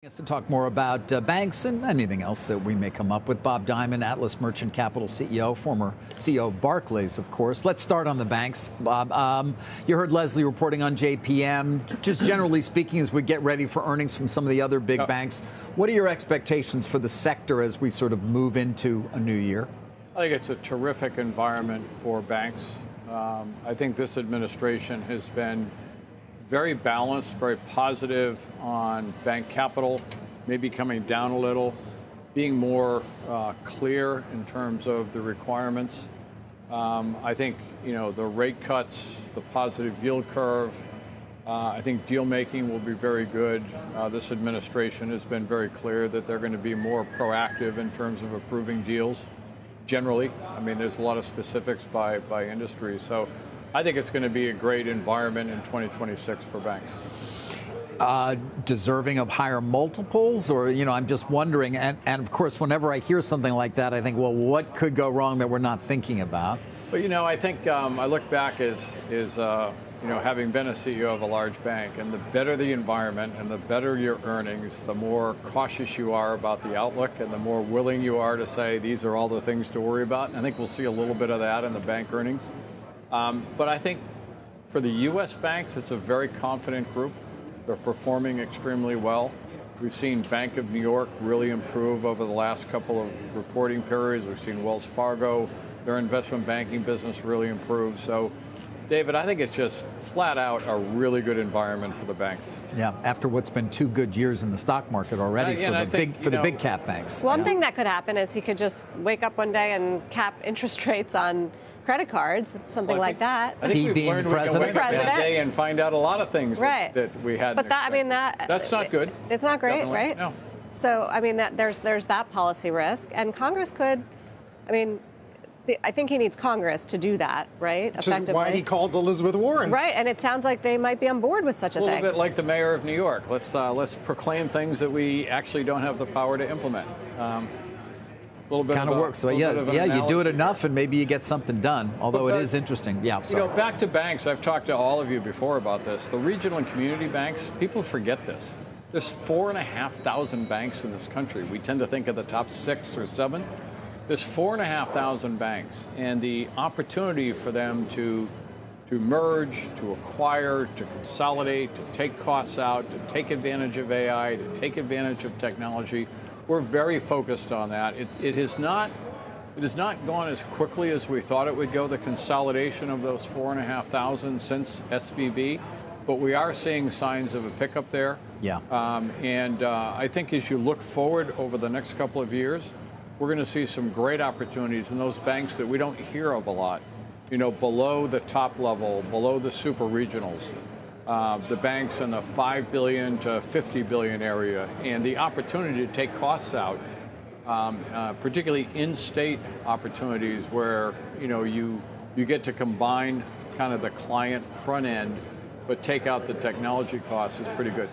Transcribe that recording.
To talk more about banks and anything else that we may come up with. Bob Diamond, Atlas Merchant Capital CEO, former CEO of Barclays, of course. Let's start on the banks. Bob, you heard Leslie reporting on JPM. Just generally speaking, as we get ready for earnings from some of the other big banks, what are your expectations for the sector as we sort of move into a new year? I think it's a terrific environment for banks. I think this administration has been very balanced, very positive on bank capital, maybe coming down a little, being more clear in terms of the requirements. I think, the rate cuts, the positive yield curve, I think deal making will be very good. This administration has been very clear that they're going to be more proactive in terms of approving deals generally. I mean, there's a lot of specifics by industry. So I think it's going to be a great environment in 2026 for banks. Deserving of higher multiples? Or, I'm just wondering. And of course, whenever I hear something like that, I think, well, what could go wrong that we're not thinking about? But, I think I look back as having been a CEO of a large bank, and the better the environment and the better your earnings, the more cautious you are about the outlook and the more willing you are to say these are all the things to worry about. And I think we'll see a little bit of that in the bank earnings. But I think for the U.S. banks, it's a very confident group. They're performing extremely well. We've seen Bank of New York really improve over the last couple of reporting periods. We've seen Wells Fargo, their investment banking business really improve. So, David, I think it's just flat out a really good environment for the banks. Yeah, after what's been 2 good years in the stock market already for the big cap banks. One thing that could happen is he could just wake up one day and cap interest rates on credit cards, something like that. I think we've learned we can wake up that day and find out a lot of things that we hadn't But that's not good. It's not great, Definitely. right? No. So, there's that policy risk. And Congress could, I think he needs Congress to do that, right? Which is why he called Elizabeth Warren. Right, and it sounds like they might be on board with such a thing. A little bit like the mayor of New York. Let's proclaim things that we actually don't have the power to implement. A little bit kind of works. So you do it enough and maybe you get something done, although it is interesting. Yeah, sorry. Back to banks, I've talked to all of you before about this. The regional and community banks, people forget this. There's 4,500 banks in this country. We tend to think of the top 6 or 7. There's 4,500 banks, and the opportunity for them to merge, to acquire, to consolidate, to take costs out, to take advantage of AI, to take advantage of technology. We're very focused on that. It has not gone as quickly as we thought it would go, the consolidation of those 4,500 since SVB, but we are seeing signs of a pickup there. Yeah. I think as you look forward over the next couple of years, we're going to see some great opportunities in those banks that we don't hear of a lot, below the top level, below the super regionals. The banks in the $5 billion to $50 billion area, and the opportunity to take costs out, particularly in-state opportunities where you get to combine kind of the client front end, but take out the technology costs is pretty good.